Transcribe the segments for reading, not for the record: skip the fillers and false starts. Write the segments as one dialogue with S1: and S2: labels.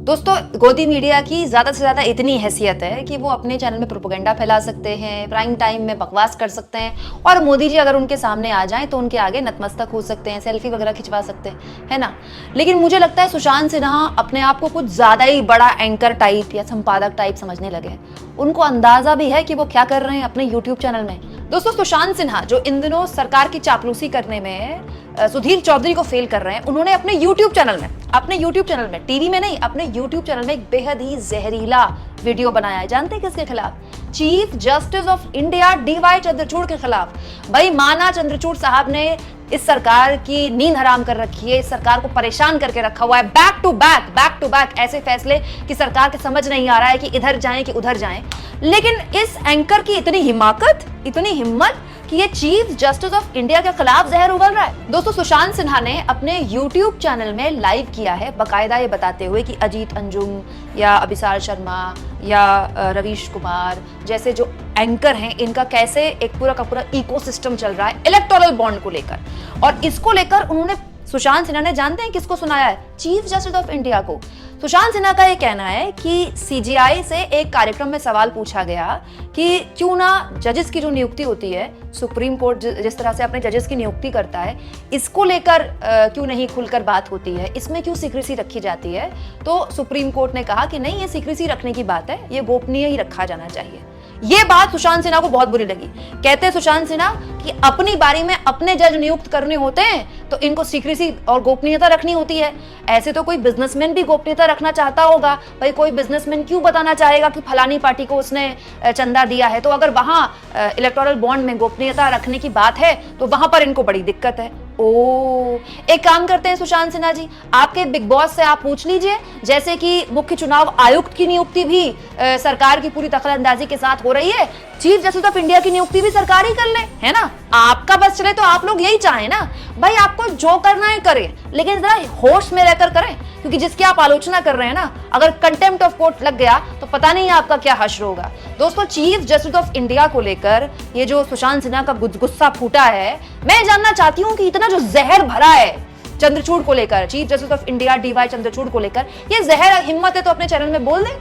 S1: दोस्तों, गोदी मीडिया की ज़्यादा से ज़्यादा इतनी हैसियत है कि वो अपने चैनल में प्रोपेगेंडा फैला सकते हैं, प्राइम टाइम में बकवास कर सकते हैं और मोदी जी अगर उनके सामने आ जाएं तो उनके आगे नतमस्तक हो सकते हैं, सेल्फी वगैरह खिंचवा सकते हैं, है ना। लेकिन मुझे लगता है सुशांत सिन्हा अपने आप को कुछ ज़्यादा ही बड़ा एंकर टाइप या संपादक टाइप समझने लगे हैं। उनको अंदाजा भी है कि वो क्या कर रहे हैं अपने यूट्यूब चैनल में। दोस्तों, सुशांत सिन्हा जो इन दिनों सरकार की चापलूसी करने में सुधीर चौधरी को फेल कर रहे हैं, उन्होंने अपने यूट्यूब चैनल में टीवी में नहीं, अपने यूट्यूब चैनल में एक बेहद ही जहरीला वीडियो बनाया है। जानते हैं किसके खिलाफ? Chief justice of India DY Chandrachud के खिलाफ। भाई, माना चंद्रचूड़ साहब ने इस सरकार की नींद हराम कर रखी है, इस सरकार को परेशान करके रखा हुआ है, बैक टू बैक ऐसे फैसले कि सरकार के समझ नहीं आ रहा है कि इधर जाएं कि उधर जाएं। लेकिन इस एंकर की इतनी हिम्मत कि ये चीफ जस्टिस ऑफ इंडिया के खिलाफ जहर उगल रहा है। दोस्तों, सुशांत सिन्हा ने अपने यूट्यूब चैनल में लाइव किया है, बाकायदा ये बताते हुए कि अजीत अंजुम या अभिसार शर्मा या रवीश कुमार जैसे जो एंकर हैं, इनका कैसे एक पूरा का पूरा इकोसिस्टम चल रहा है इलेक्टोरल बॉन्ड को लेकर। और इसको लेकर उन्होंने, सुशांत सिन्हा ने, जानते हैं किसको सुनाया है? चीफ जस्टिस ऑफ इंडिया को। सुशांत सिन्हा का ये कहना है कि CGI से एक कार्यक्रम में सवाल पूछा गया कि क्यों ना जजेस की जो नियुक्ति होती है, सुप्रीम कोर्ट जिस तरह से अपने जजेस की नियुक्ति करता है, इसको लेकर क्यों नहीं खुलकर बात होती है, इसमें क्यों सीक्रेसी रखी जाती है। तो सुप्रीम कोर्ट ने कहा कि नहीं, ये सीक्रेसी रखने की बात है, ये गोपनीय ही रखा जाना चाहिए। ये बात सुशांत सिन्हा को बहुत बुरी लगी। कहते हैं सुशांत सिन्हा कि अपनी बारी में अपने जज नियुक्त करने होते हैं तो इनको सीक्रेसी और गोपनीयता रखनी होती है। ऐसे तो कोई बिजनेसमैन भी गोपनीयता रखना चाहता होगा। भाई, कोई बिजनेसमैन क्यों बताना चाहेगा कि फलानी पार्टी को उसने चंदा दिया है। तो अगर वहां इलेक्टोरल बॉन्ड में गोपनीयता रखने की बात है तो वहां पर इनको बड़ी दिक्कत है। एक काम करते हैं सुशांत सिन्हा जी, आपके बिग बॉस से आप पूछ लीजिए, जैसे कि मुख्य चुनाव आयुक्त की नियुक्ति भी सरकार की पूरी दखलंदाजी के साथ हो रही है, चीफ जस्टिस ऑफ इंडिया की नियुक्ति भी सरकार ही कर ले, है ना। आपका बस चले तो आप लोग यही चाहें ना। भाई, आपको जो करना है करें, लेकिन जरा होश में रहकर करें, क्योंकि जिसकी आप आलोचना कर रहे हैं ना, अगर कंटेम्प्ट ऑफ कोर्ट लग गया तो पता नहीं आपका क्या हश्र होगा। दोस्तों, चीफ जस्टिस ऑफ इंडिया को लेकर ये जो सुशांत सिन्हा का गुस्सा फूटा है, मैं जानना चाहती हूं कि इतना जो जहर भरा है चंद्रचूड़ को लेकर, chief justice of India DY Chandrachud को लेकर, ये जहर हिम्मत है तो अपने चैनल में बोल दे।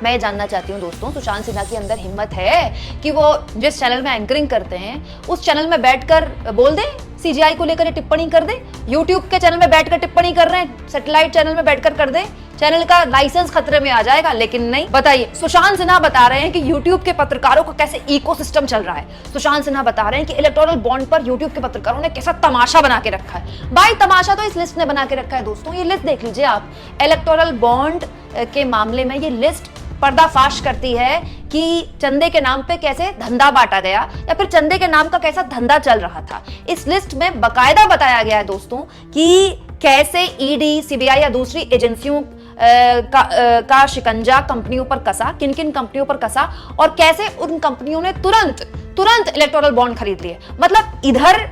S1: मैं जानना चाहती हूँ दोस्तों, सुशांत सिन्हा के अंदर हिम्मत है कि वो जिस चैनल में एंकरिंग करते हैं उस चैनल में बैठकर बोल दें, CGI को लेकर टिप्पणी कर दें, यूट्यूब के चैनल में बैठकर टिप्पणी कर रहे हैं, सैटेलाइट चैनल में बैठकर कर दें, चैनल का लाइसेंस खतरे में आ जाएगा। लेकिन नहीं। बताइए, सुशांत सिन्हा बता रहे हैं कि यूट्यूब के पत्रकारों का कैसे इकोसिस्टम चल रहा है। सुशांत सिन्हा बता रहे हैं कि इलेक्टोरल बॉन्ड पर यूट्यूब के पत्रकारों ने कैसा तमाशा बना के रखा है। भाई, तमाशा तो इस लिस्ट ने बना के रखा है। दोस्तों, ये लिस्ट देख लीजिए आप। इलेक्टोरल बॉन्ड के मामले में ये लिस्ट पर्दाफाश करती है कि चंदे के नाम पे कैसे धंधा बांटा गया या फिर चंदे के नाम का कैसा धंधा चल रहा था। इस लिस्ट में बकायदा बताया गया है दोस्तों कि कैसे ED, CBI या दूसरी एजेंसियों का शिकंजा कंपनियों पर कसा, किन किन कंपनियों पर कसा, और कैसे उन कंपनियों ने तुरंत इलेक्टोरल बॉन्ड खरीद लिए। मतलब इधर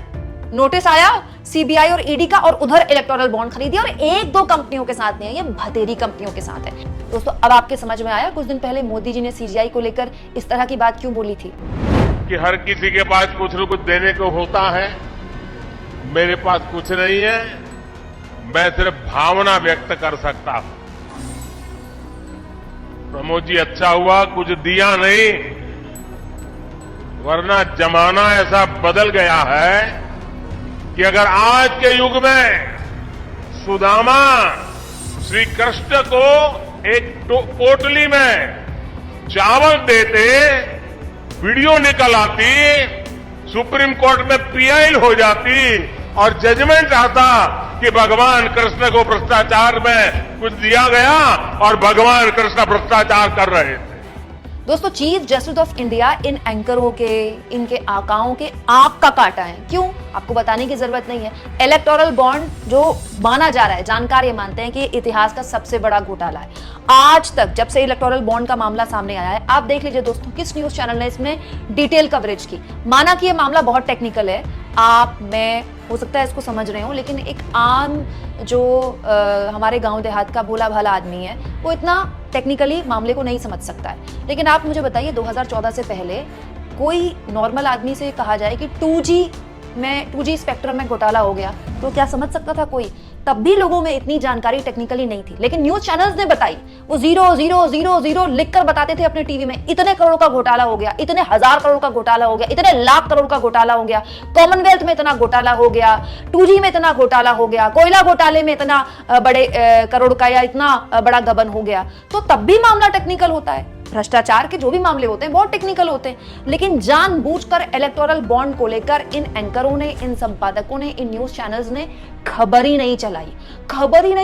S1: नोटिस आया CBI और ED का और उधर इलेक्टोरल बॉन्ड खरीदिया, और एक दो कंपनियों के साथ नहीं है, ये भतेरी कंपनियों के साथ है। दोस्तों, अब आपके समझ में आया कुछ दिन पहले मोदी जी ने CGI को लेकर इस तरह की बात क्यों बोली थी?
S2: कि हर किसी के पास कुछ न कुछ देने को होता है, मेरे पास कुछ नहीं है, मैं सिर्फ भावना व्यक्त कर सकता हूं। प्रमोद जी, अच्छा हुआ कुछ दिया नहीं, वरना जमाना ऐसा बदल गया है कि अगर आज के युग में सुदामा श्री कृष्ण को एक पोटली में चावल देते, वीडियो निकल आती, सुप्रीम कोर्ट में PIL हो जाती और जजमेंट आता कि भगवान कृष्ण को भ्रष्टाचार में कुछ दिया गया और भगवान कृष्ण भ्रष्टाचार कर रहे थे।
S1: दोस्तों, चीफ जस्टिस ऑफ इंडिया इन एंकरों के, इनके आकाओं के आंख का काटा है। क्यों? आपको बताने की जरूरत नहीं है। इलेक्टोरल बॉन्ड जो माना जा रहा है, जानकार ये मानते हैं कि इतिहास का सबसे बड़ा घोटाला है आज तक, जब से इलेक्टोरल बॉन्ड का मामला सामने आया है। आप देख लीजिए दोस्तों, किस न्यूज चैनल ने इसमें डिटेल कवरेज की। माना कि ये मामला बहुत टेक्निकल है, आप, मैं, हो सकता है इसको समझ रहे हो, लेकिन एक आम जो हमारे गांव देहात का भोला भाला आदमी है, वो इतना टेक्निकली मामले को नहीं समझ सकता है। लेकिन आप मुझे बताइए, 2014 से पहले कोई नॉर्मल आदमी से कहा जाए कि 2G स्पेक्ट्रम में घोटाला हो गया तो क्या समझ सकता था कोई तब भी लोगों में इतनी जानकारी टेक्निकली नहीं थी, लेकिन न्यूज चैनल्स ने बताई। वो 0,0,0,0 लिखकर बताते थे अपने टीवी में, इतने करोड़ का घोटाला हो गया, इतने हजार करोड़ का घोटाला हो गया, इतने लाख करोड़ का घोटाला हो गया, कॉमनवेल्थ में इतना घोटाला हो गया, 2G में इतना घोटाला हो गया, कोयला घोटाले में इतना बड़े करोड़ का या इतना बड़ा गबन हो गया। तो तब भी मामला टेक्निकल होता है। भ्रष्टाचार के जो भी मामले होते हैं बहुत टेक्निकल होते हैं, लेकिन जानबूझकर इलेक्टोरल बॉन्ड को लेकर इन एंकरों ने, इन संपादकों ने, इन न्यूज चैनल्स ने खबर ही नहीं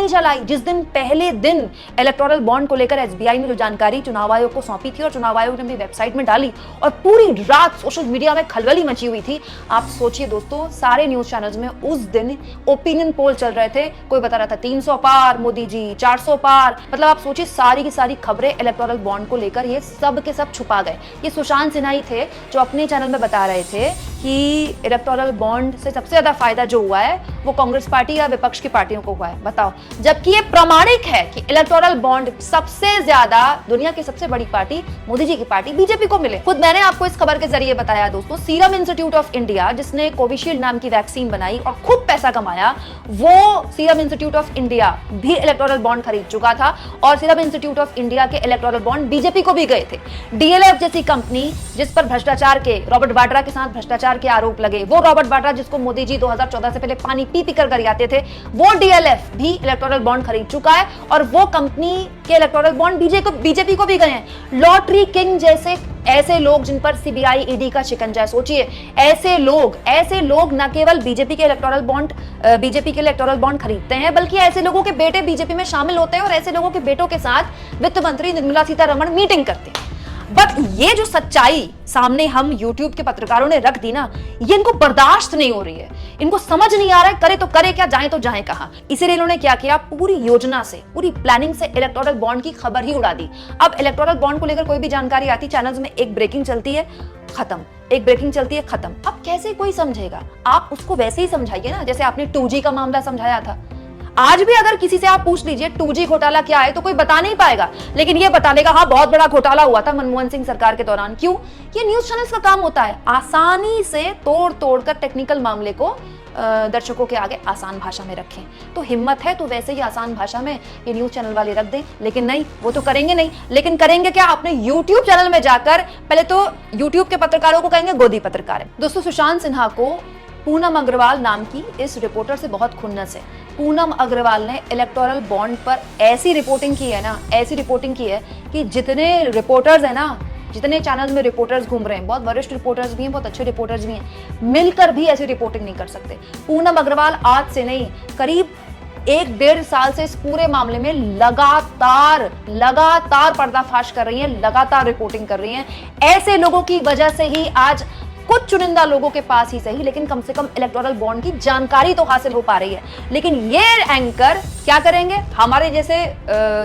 S1: चलाई। जिस दिन पहले दिन इलेक्टोरल बॉन्ड को लेकर एसबीआई ने जो जानकारी चुनाव आयोग को सौंपी थी और चुनाव आयोग ने भी वेबसाइट में डाली और पूरी रात सोशल मीडिया में खलबली मची हुई थी। आप सोचिए दोस्तों, सारे न्यूज चैनल्स में उस दिन ओपिनियन पोल चल रहे थे। कोई बता रहा था 300 पार मोदी जी, 400 पार। मतलब आप सोचिए, सारी की सारी खबरें इलेक्टोरल बॉन्ड को लेकर ये सब के सब छुपा गए। ये सुशांत सिन्हा ही थे जो अपने चैनल में बता रहे थे कि इलेक्टोरल बॉन्ड से सबसे ज्यादा फायदा जो हुआ है वो कांग्रेस पार्टी या विपक्ष की पार्टियों को हुआ है। बताओ, जबकि ये प्रमाणिक है कि इलेक्टोरल बॉन्ड सबसे ज्यादा दुनिया की सबसे बड़ी पार्टी, मोदी जी की पार्टी, बीजेपी को मिले। खुद मैंने आपको इस खबर के जरिए बताया दोस्तों, सीरम इंस्टीट्यूट ऑफ इंडिया जिसने कोविशील्ड नाम की वैक्सीन बनाई और खूब पैसा कमाया, वो सीरम इंस्टीट्यूट ऑफ इंडिया भी इलेक्टोरल बॉन्ड खरीद चुका था और सीरम इंस्टीट्यूट ऑफ इंडिया के इलेक्टोरल बॉन्ड बीजेपी को भी गए थे। डीएलएफ जैसी कंपनी जिस पर भ्रष्टाचार के, रॉबर्ट वाड्रा के साथ भ्रष्टाचार के आरोप लगे, वो रॉबर्ट वाड्रा जिसको मोदी जी 2014 से पहले पानी पी कर गरियाते थे, वो डीएलएफ भी इलेक्टोरल बॉन्ड खरीद चुका है और वो कंपनी के इलेक्टोरल बॉन्ड बीजेपी को भी गए हैं। लॉटरी किंग जैसे ऐसे लोग जिन पर सीबीआई ईडी का शिकंजा है, सोचिए, ऐसे लोग न केवल बीजेपी के इलेक्टोरल बॉन्ड खरीदते हैं, बल्कि ऐसे लोगों के बेटे बीजेपी में शामिल होते हैं और ऐसे लोगों के बेटों के साथ वित्त मंत्री निर्मला सीतारमण मीटिंग करते हैं। बट ये जो सच्चाई सामने हम YouTube के पत्रकारों ने रख दी ना, ये इनको बर्दाश्त नहीं हो रही है। इनको समझ नहीं आ रहा है, करे तो करे क्या, जाए तो जाए कहां। इसीलिए इन्होंने क्या किया, पूरी योजना से, पूरी प्लानिंग से इलेक्टोरल बॉन्ड की खबर ही उड़ा दी। अब इलेक्टोरल बॉन्ड को लेकर कोई भी जानकारी आती, चैनल्स में एक ब्रेकिंग चलती है, खत्म, एक ब्रेकिंग चलती है, खत्म। अब कैसे कोई समझेगा? आप उसको वैसे ही समझाइए ना जैसे आपने 2G का मामला समझाया था। आज भी अगर किसी से आप पूछ लीजिए 2G घोटाला क्या है तो कोई बता नहीं पाएगा, लेकिन ये बता देगा हाँ बहुत बड़ा घोटाला हुआ था मनमोहन सिंह सरकार के दौरान। क्यों? ये न्यूज चैनल्स का काम होता है, आसानी से तोड़ कर टेक्निकल मामले को दर्शकों के आगे आसान भाषा में रखें। तो हिम्मत है तो वैसे ही आसान भाषा में ये न्यूज चैनल वाले रख दें, लेकिन नहीं, वो तो करेंगे नहीं। लेकिन करेंगे क्या? अपने YouTube चैनल में जाकर पहले तो YouTube के पत्रकारों को कहेंगे गोदी पत्रकार है। दोस्तों, सुशांत सिन्हा को पूनम अग्रवाल नाम की इस रिपोर्टर से बहुत खुन्नस है। पूनम अग्रवाल ने इलेक्टोरल बॉन्ड पर ऐसी रिपोर्टिंग की है कि जितने रिपोर्टर्स हैं ना, जितने चैनल में रिपोर्टर्स घूम रहे हैं, बहुत वरिष्ठ रिपोर्टर्स भी हैं, बहुत अच्छे रिपोर्टर्स भी हैं, मिलकर भी ऐसी रिपोर्टिंग नहीं कर सकते। पूनम अग्रवाल आज से नहीं, करीब 1-1.5 साल से इस पूरे मामले में लगातार पर्दाफाश कर रही हैं, लगातार रिपोर्टिंग कर रही हैं। ऐसे लोगों की वजह से ही आज कुछ चुनिंदा लोगों के पास ही सही, लेकिन कम से कम इलेक्टोरल बॉन्ड की जानकारी तो हासिल हो पा रही है। लेकिन ये एंकर क्या करेंगे? हमारे जैसे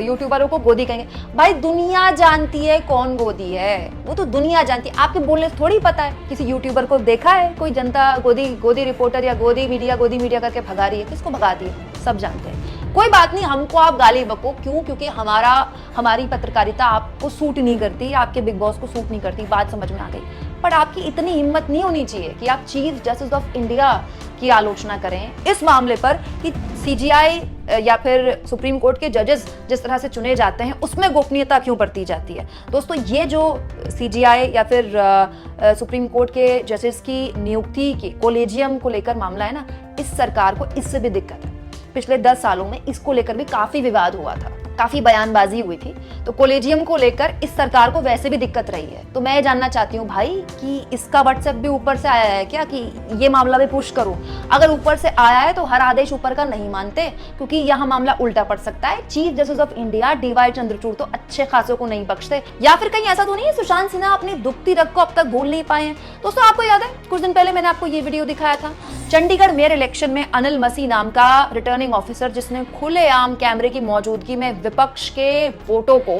S1: यूट्यूबरों को गोदी कहेंगे। भाई, दुनिया जानती है कौन गोदी है, वो तो दुनिया जानती है, आपके बोलने से थोड़ी पता है। किसी यूट्यूबर को देखा है कोई जनता गोदी रिपोर्टर या गोदी मीडिया करके भगा रही है? किसको भगा दी है? सब जानते हैं। कोई बात नहीं, हमको आप गाली बको, क्यों? क्योंकि हमारी पत्रकारिता आपको सूट नहीं करती, आपके बिग बॉस को सूट नहीं करती, बात समझ में आ गई। पर आपकी इतनी हिम्मत नहीं होनी चाहिए कि आप चीफ जस्टिस ऑफ इंडिया की आलोचना करें इस मामले पर कि सीजीआई या फिर सुप्रीम कोर्ट के जजेस जिस तरह से चुने जाते हैं उसमें गोपनीयता क्यों बरती जाती है। दोस्तों, ये जो सीजीआई या फिर सुप्रीम कोर्ट के जजेस की नियुक्ति के कोलेजियम को लेकर मामला है ना, इस सरकार को इससे भी दिक्कत है। पिछले 10 सालों में इसको लेकर भी काफी विवाद हुआ था, काफी बयानबाजी हुई थी, तो कोलेजियम को लेकर इस सरकार को वैसे भी दिक्कत रही है। तो मैं जानना चाहती हूँ भाई कि इसका व्हाट्सएप भी ऊपर से आया है क्या कि ये मामला भी पुश करूं? अगर ऊपर से आया है तो हर आदेश ऊपर का नहीं मानते, क्योंकि यहाँ मामला उल्टा पड़ सकता है। Chief justice of India DY Chandrachud तो अच्छे खासों को नहीं बख्शते, या फिर कहीं ऐसा तो नहीं है सुशांत सिन्हा अपनी दुखती रग को अब तक भूल नहीं पाए हैं। दोस्तों, आपको याद है कुछ दिन पहले मैंने आपको ये वीडियो दिखाया था, चंडीगढ़ मेयर इलेक्शन में अनिल मसीह नाम का रिटर्निंग ऑफिसर जिसने खुलेआम कैमरे की मौजूदगी में विपक्ष के वोटों को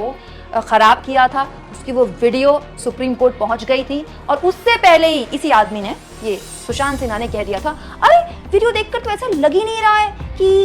S1: खराब किया था, उसकी वो वीडियो सुप्रीम कोर्ट पहुंच गई थी। और उससे पहले ही इसी आदमी ने, ये सुशांत सिन्हा ने कह दिया था, अरे वीडियो देखकर तो ऐसा लग ही नहीं रहा है कि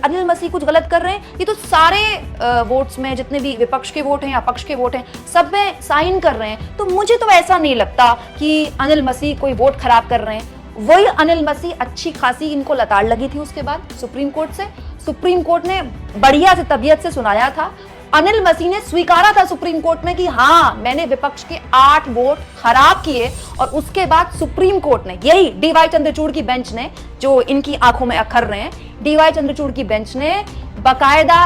S1: अनिल मसीह कुछ गलत कर रहे हैं, ये तो सारे वोट्स में जितने भी विपक्ष के वोट हैं या पक्ष के वोट हैं सब में साइन कर रहे हैं, तो मुझे तो ऐसा नहीं लगता कि अनिल मसीह कोई वोट खराब कर रहे हैं। वही अनिल मसीह अच्छी खासी इनको लताड़ लगी थी उसके बाद सुप्रीम कोर्ट से। सुप्रीम कोर्ट ने बढ़िया से तबीयत से सुनाया था। अनिल मसीह ने स्वीकारा था सुप्रीम कोर्ट में कि हाँ मैंने विपक्ष के 8 वोट खराब किए। और उसके बाद सुप्रीम कोर्ट ने, यही डीवाई चंद्रचूड़ की बेंच ने, जो इनकी आंखों में अखर रहे हैं, डीवाई चंद्रचूड़ की बेंच ने बाकायदा,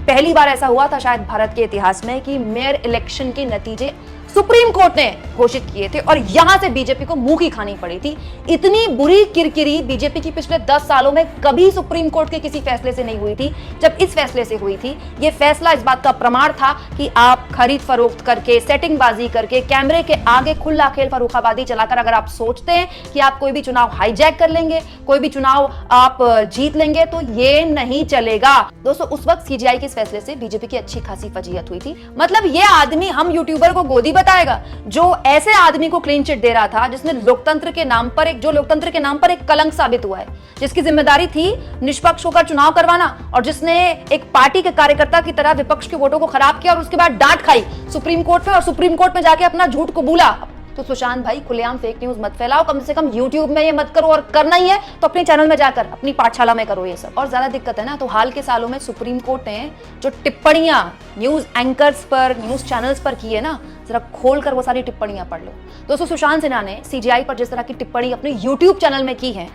S1: पहली बार ऐसा हुआ था शायद भारत के इतिहास में कि मेयर इलेक्शन के नतीजे सुप्रीम कोर्ट ने घोषित किए थे और यहां से बीजेपी को मुंह की खानी पड़ी थी। इतनी बुरी किरकिरी बीजेपी की पिछले 10 सालों में कभी सुप्रीम कोर्ट के किसी फैसले से नहीं हुई थी। जब इस फैसले से हुई थी, यह फैसला इस बात का प्रमाण था कि आप खरीद फरोख्त करके, सेटिंगबाजी करके, कैमरे के आगे खुला खेल फरूखाबादी चलाकर अगर आप सोचते हैं कि आप कोई भी चुनाव हाईजैक कर लेंगे, कोई भी चुनाव आप जीत लेंगे, तो ये नहीं चलेगा। दोस्तों, उस वक्त सीजीआई के इस फैसले से बीजेपी की अच्छी खासी फजीहत हुई थी। मतलब ये आदमी हम यूट्यूबर को गोदी बताएगा जो ऐसे आदमी को क्लीन चिट दे रहा था जिसने लोकतंत्र के नाम पर एक कलंक साबित हुआ है, जिसकी जिम्मेदारी थी निष्पक्ष होकर चुनाव करवाना और जिसने एक पार्टी के कार्यकर्ता की तरह विपक्ष के वोटों को खराब किया और उसके बाद डांट खाई सुप्रीम कोर्ट में और सुप्रीम कोर्ट में जाके अपना झूठ कबूला। तो सुशांत भाई, खुलेआम फेक न्यूज मत फैलाओ, कम से कम यूट्यूब में ये मत करो, और करना ही है तो अपने चैनल में जाकर अपनी पाठशाला में करो ये सब। और ज्यादा दिक्कत है ना तो हाल के सालों में सुप्रीम कोर्ट ने जो टिप्पणियां न्यूज एंकर्स पर, न्यूज चैनल्स पर की है ना, जरा खोल कर वो सारी टिप्पणियां पढ़ लो। दोस्तों, सुशांत सिन्हा ने सीजीआई पर जिस तरह की टिप्पणी अपने यूट्यूब चैनल में की है,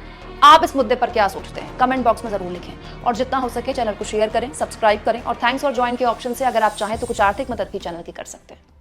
S1: आप इस मुद्दे पर क्या सोचते हैं कमेंट बॉक्स में जरूर लिखें और जितना हो सके चैनल को शेयर करें, सब्सक्राइब करें और थैंक्स फॉर ज्वाइन के ऑप्शन से अगर आप चाहें तो कुछ आर्थिक मदद भी चैनल की कर सकते हैं।